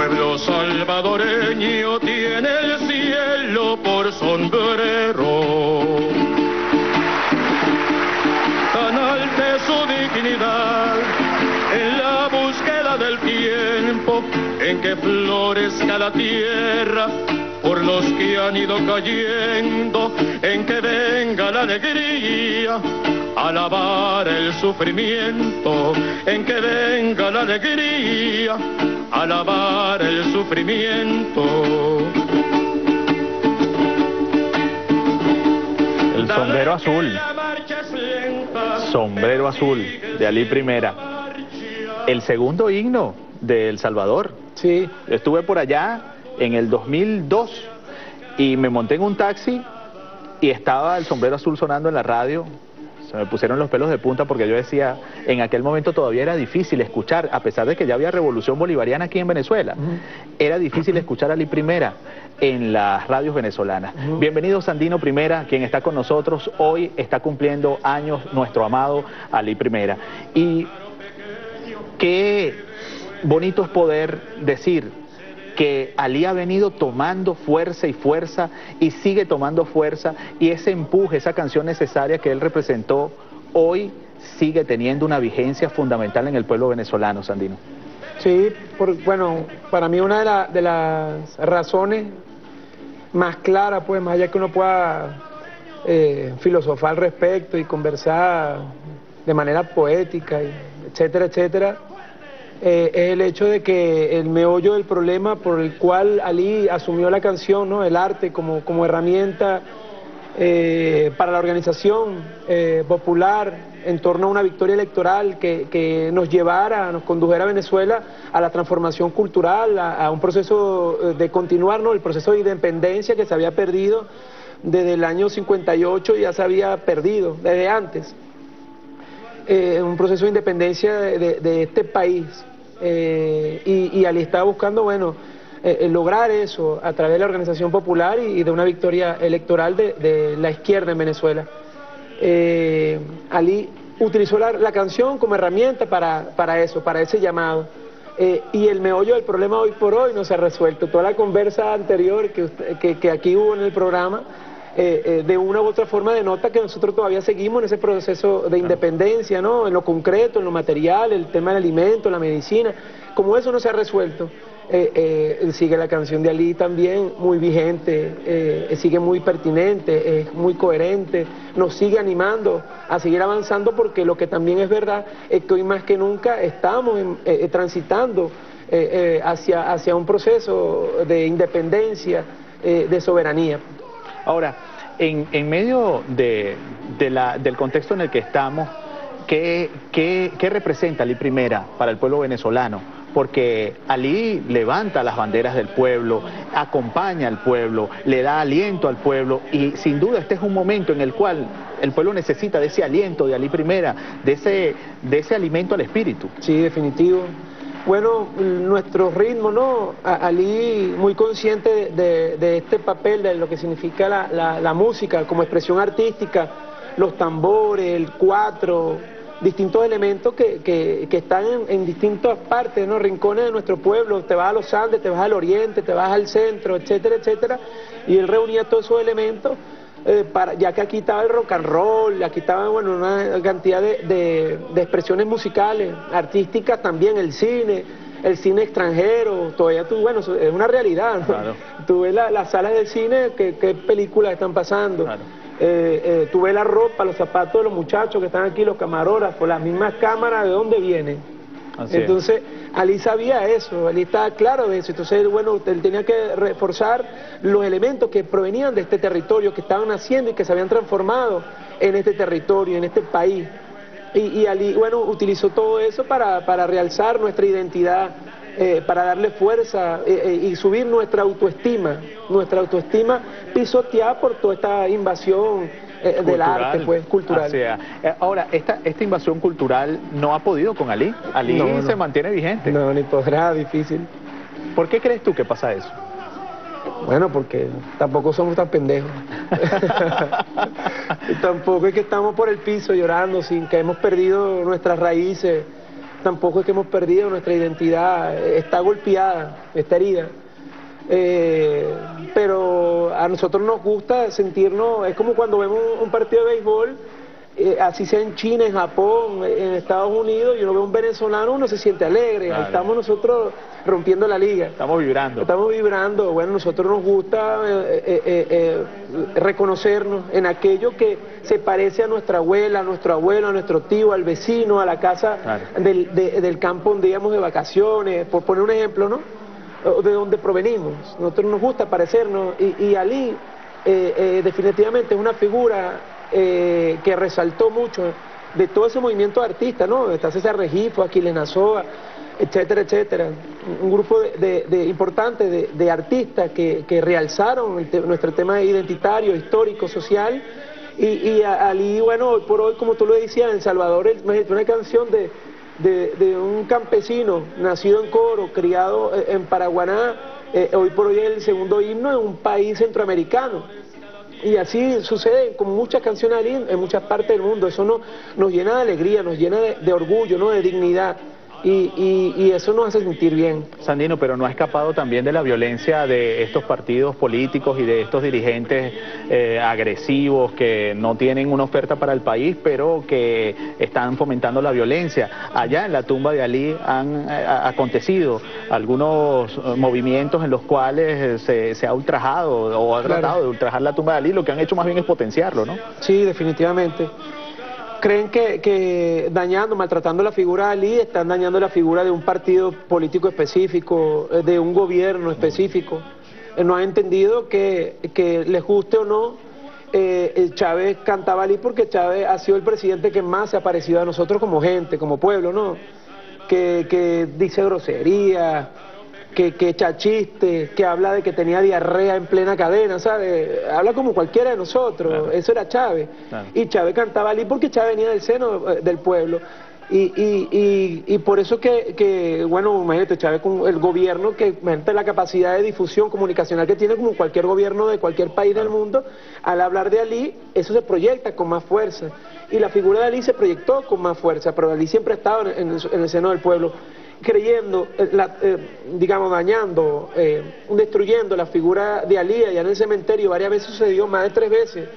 pueblo salvadoreño tiene el cielo por sombrero. Tan alta es su dignidad en la búsqueda del tiempo en que florezca la tierra por los que han ido cayendo, en que venga la alegría a lavar el sufrimiento, en que venga la alegría a lavar el sufrimiento. El sombrero azul, sombrero azul de Alí Primera, el segundo himno de El Salvador. Sí. Estuve por allá en el 2002 y me monté en un taxi y estaba el sombrero azul sonando en la radio. Se me pusieron los pelos de punta porque yo decía, en aquel momento todavía era difícil escuchar, a pesar de que ya había revolución bolivariana aquí en Venezuela, era difícil escuchar a Alí Primera en las radios venezolanas. Bienvenido Sandino Primera, quien está con nosotros. Hoy está cumpliendo años nuestro amado Alí Primera. Y qué bonito es poder decir que Alí ha venido tomando fuerza y sigue tomando fuerza, y ese empuje, esa canción necesaria que él representó, hoy sigue teniendo una vigencia fundamental en el pueblo venezolano, Sandino. Sí, bueno, para mí una de las razones más claras, pues, más allá que uno pueda filosofar al respecto y conversar de manera poética, etcétera, etcétera, es el hecho de que el meollo del problema por el cual Alí asumió la canción, ¿no?, el arte como herramienta para la organización popular en torno a una victoria electoral que nos llevara, nos condujera a Venezuela a la transformación cultural, a un proceso de continuar, ¿no?, el proceso de independencia que se había perdido desde el año 58, ya se había perdido desde antes. Un proceso de independencia de este país, y Alí estaba buscando, bueno, lograr eso a través de la organización popular y de una victoria electoral de la izquierda en Venezuela. Alí utilizó la canción como herramienta para eso, para ese llamado, y el meollo del problema hoy por hoy no se ha resuelto. Toda la conversa anterior que aquí hubo en el programa, de una u otra forma denota que nosotros todavía seguimos en ese proceso de independencia, ¿no?, en lo concreto, en lo material, el tema del alimento, la medicina. Como eso no se ha resuelto, sigue la canción de Alí también muy vigente, sigue muy pertinente, es muy coherente, nos sigue animando a seguir avanzando, porque lo que también es verdad es que hoy más que nunca estamos transitando hacia un proceso de independencia, de soberanía. Ahora, en medio del contexto en el que estamos, ¿qué representa Alí Primera para el pueblo venezolano? Porque Alí levanta las banderas del pueblo, acompaña al pueblo, le da aliento al pueblo, y sin duda este es un momento en el cual el pueblo necesita de ese aliento de Alí Primera, de ese alimento al espíritu. Sí, definitivo. Bueno, nuestro ritmo, ¿no? Alí, muy consciente de este papel, de lo que significa la música como expresión artística, los tambores, el cuatro, distintos elementos que están en distintas partes, ¿no?, rincones de nuestro pueblo. Te vas a los Andes, te vas al oriente, te vas al centro, etcétera, etcétera, y él reunía todos esos elementos, ya que aquí estaba el rock and roll, aquí estaba, bueno, una cantidad de expresiones musicales, artísticas también, el cine extranjero, todavía bueno, es una realidad, ¿no? Claro. Tú ves las salas de cine, qué películas están pasando. Claro. Tú ves la ropa, los zapatos de los muchachos que están aquí, los camarógrafos, las mismas cámaras, ¿de dónde vienen? Así entonces, Alí sabía eso, Alí estaba claro de eso. Entonces, bueno, él tenía que reforzar los elementos que provenían de este territorio, que estaban naciendo y que se habían transformado en este territorio, en este país. Y Alí, bueno, utilizó todo eso para realzar nuestra identidad, para darle fuerza y subir nuestra autoestima pisoteada por toda esta invasión del arte, pues, cultural. O sea, ahora, esta invasión cultural no ha podido con Alí. Alí no se mantiene vigente. No, ni podrá, difícil. ¿Por qué crees tú que pasa eso? Bueno, porque tampoco somos tan pendejos. Tampoco es que estamos por el piso llorando sin que hemos perdido nuestras raíces tampoco es que hemos perdido nuestra identidad, está golpeada, está herida. Pero a nosotros nos gusta sentirnos, es como cuando vemos un partido de béisbol, así sea en China, en Japón, en Estados Unidos, y uno ve un venezolano, uno se siente alegre, claro. Ahí estamos nosotros rompiendo la liga. Estamos vibrando. Estamos vibrando, bueno, nosotros nos gusta reconocernos en aquello que se parece a nuestra abuela, a nuestro abuelo, a nuestro tío, al vecino, a la casa claro. del campo donde íbamos de vacaciones, por poner un ejemplo, ¿no? De donde provenimos. Nosotros nos gusta parecernos y Ali definitivamente es una figura que resaltó mucho de todo ese movimiento de artistas, ¿no? Está César Regifo, Aquiles Nazoa, etcétera, etcétera. Un grupo importante de artistas que realzaron nuestro tema identitario, histórico, social. Y Ali, bueno, hoy por hoy, como tú lo decías, en Salvador, imagínate, una canción de un campesino nacido en Coro, criado en Paraguaná, hoy por hoy es el segundo himno en un país centroamericano. Y así sucede con muchas canciones en muchas partes del mundo. Eso nos llena de alegría, nos llena de orgullo, ¿no? De dignidad. Y eso nos hace sentir bien. Sandino, pero no ha escapado también de la violencia de estos partidos políticos y de estos dirigentes agresivos que no tienen una oferta para el país, pero que están fomentando la violencia. Allá en la tumba de Ali han acontecido algunos movimientos en los cuales se ha ultrajado o ha tratado de ultrajar la tumba de Ali. Lo que han hecho más bien es potenciarlo, ¿no? Sí, definitivamente. Creen que maltratando la figura de Ali, están dañando la figura de un partido político específico, de un gobierno específico. No han entendido que les guste o no, Chávez cantaba Ali porque Chávez ha sido el presidente que más se ha parecido a nosotros como gente, como pueblo, ¿no? Que dice grosería, que echa chistes, que habla de que tenía diarrea en plena cadena, ¿sabes? Habla como cualquiera de nosotros, claro. Eso era Chávez. Claro. Y Chávez cantaba Ali porque Chávez venía del seno del pueblo. Y por eso bueno, imagínate, Chávez con el gobierno, que imagínate la capacidad de difusión comunicacional que tiene como cualquier gobierno de cualquier país del mundo, al hablar de Ali, eso se proyecta con más fuerza. Y la figura de Ali se proyectó con más fuerza, pero Ali siempre ha estado en el seno del pueblo, creyendo, digamos, dañando, destruyendo la figura de Ali allá en el cementerio. Varias veces sucedió, más de 3 veces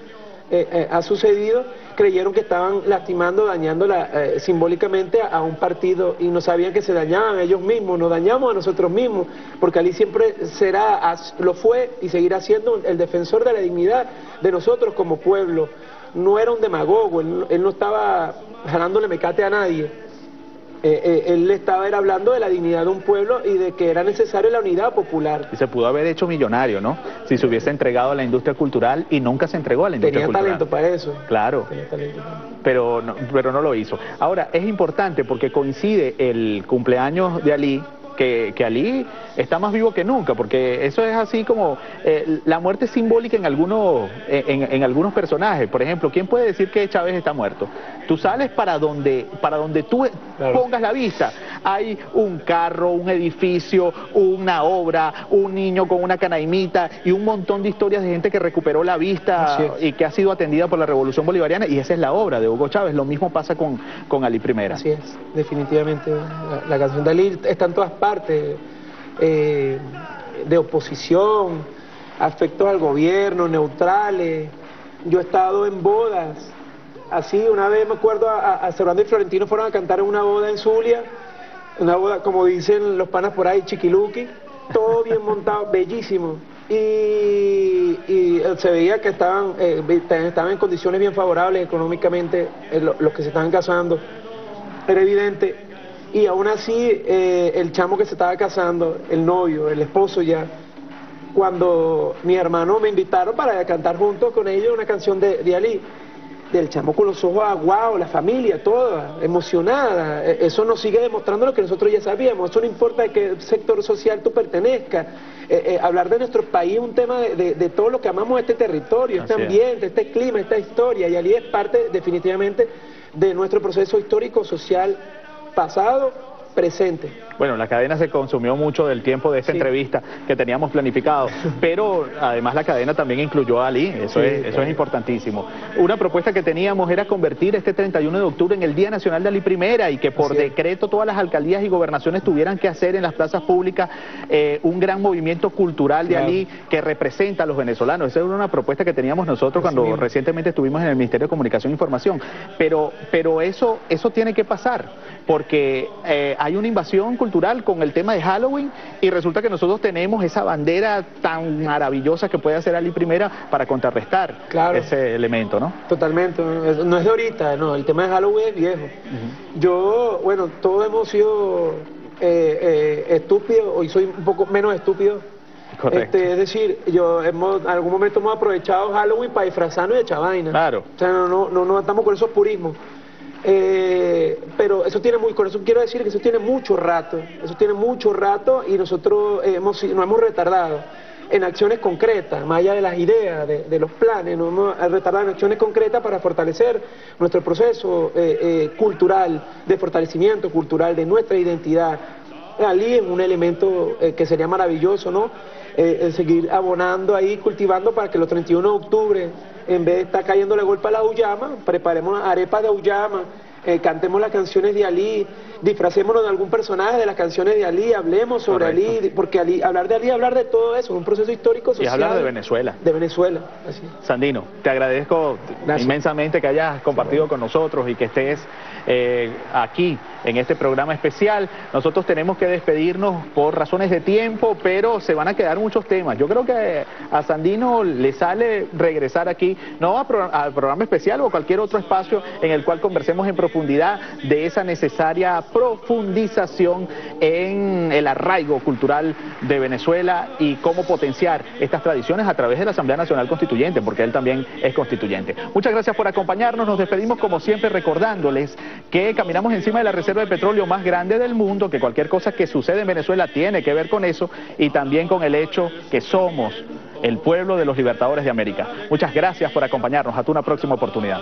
ha sucedido. Creyeron que estaban lastimando, dañándola simbólicamente a un partido, y no sabían que se dañaban ellos mismos. Nos dañamos a nosotros mismos, porque Ali siempre lo fue y seguirá siendo el defensor de la dignidad de nosotros como pueblo. No era un demagogo, él no estaba jalándole mecate a nadie. Él estaba hablando de la dignidad de un pueblo y de que era necesaria la unidad popular. Y se pudo haber hecho millonario, ¿no? Si se hubiese entregado a la industria cultural, y nunca se entregó a la industria cultural. Tenía talento para eso. Claro, pero no lo hizo. Ahora, es importante porque coincide el cumpleaños de Ali, que Ali está más vivo que nunca, porque eso es así como la muerte simbólica en algunos personajes. Por ejemplo, ¿quién puede decir que Chávez está muerto? Tú sales para donde tú pongas la vista. Hay un carro, un edificio, una obra, un niño con una canaimita y un montón de historias de gente que recuperó la vista y que ha sido atendida por la Revolución Bolivariana, y esa es la obra de Hugo Chávez. Lo mismo pasa con Ali I. Así es, definitivamente. La canción de Ali está en todas partes. De oposición, afectos al gobierno, neutrales. Yo he estado en bodas, así, una vez me acuerdo a Servando y Florentino fueron a cantar en una boda en Zulia, una boda, como dicen los panas por ahí, chiquiluki, todo bien montado, bellísimo, y se veía que estaban en condiciones bien favorables económicamente, los que se estaban casando, era evidente. Y aún así, el chamo que se estaba casando, el novio, el esposo ya, cuando mi hermano me invitaron para cantar juntos con ellos una canción de Ali, del chamo con los ojos aguados, la familia toda, emocionada, eso nos sigue demostrando lo que nosotros ya sabíamos. Eso no importa de qué sector social tú pertenezcas, hablar de nuestro país es un tema de todo lo que amamos este territorio, este ambiente, este clima, esta historia, y Ali es parte definitivamente de nuestro proceso histórico, social, pasado, presente. Bueno, la cadena se consumió mucho del tiempo de esta entrevista que teníamos planificado, pero además la cadena también incluyó a Ali, eso es importantísimo. Una propuesta que teníamos era convertir este 31 de octubre en el Día Nacional de Ali Primera y que por decreto todas las alcaldías y gobernaciones tuvieran que hacer en las plazas públicas un gran movimiento cultural de Ali que representa a los venezolanos. Esa era una propuesta que teníamos nosotros cuando recientemente estuvimos en el Ministerio de Comunicación e Información, pero eso tiene que pasar, porque hay una invasión cultural con el tema de Halloween y resulta que nosotros tenemos esa bandera tan maravillosa que puede hacer Ali Primera para contrarrestar ese elemento, ¿no? Totalmente, no es de ahorita, no, el tema de Halloween es viejo. Yo, bueno, todos hemos sido estúpidos, hoy soy un poco menos estúpido. Correcto. Es decir, en algún momento hemos aprovechado Halloween para disfrazarnos y echar vaina. Claro. O sea, no estamos con esos purismos. Pero eso con eso quiero decir que eso tiene mucho rato y nosotros nos hemos retardado en acciones concretas, más allá de las ideas, de los planes, nos hemos retardado en acciones concretas para fortalecer nuestro proceso cultural, de fortalecimiento cultural de nuestra identidad. Ali es un elemento que sería maravilloso, ¿no? Seguir abonando ahí, cultivando para que los 31 de octubre, en vez de estar cayéndole golpe a la auyama, preparemos arepas de auyama, cantemos las canciones de Ali, disfracémonos de algún personaje de las canciones de Ali, hablemos sobre Ali, porque hablar de Ali, hablar de todo eso, es un proceso histórico, social. Y hablar de Venezuela. De Venezuela, así. Sandino, te agradezco inmensamente que hayas compartido con nosotros y que estés aquí en este programa especial. Nosotros tenemos que despedirnos por razones de tiempo, pero se van a quedar muchos temas. Yo creo que a Sandino le sale regresar aquí, no al programa especial o a cualquier otro espacio en el cual conversemos en profundidad de esa necesaria profundización en el arraigo cultural de Venezuela y cómo potenciar estas tradiciones a través de la Asamblea Nacional Constituyente, porque él también es constituyente. Muchas gracias por acompañarnos, nos despedimos como siempre recordándoles que caminamos encima de la reserva de petróleo más grande del mundo, que cualquier cosa que sucede en Venezuela tiene que ver con eso y también con el hecho que somos el pueblo de los libertadores de América. Muchas gracias por acompañarnos, hasta una próxima oportunidad.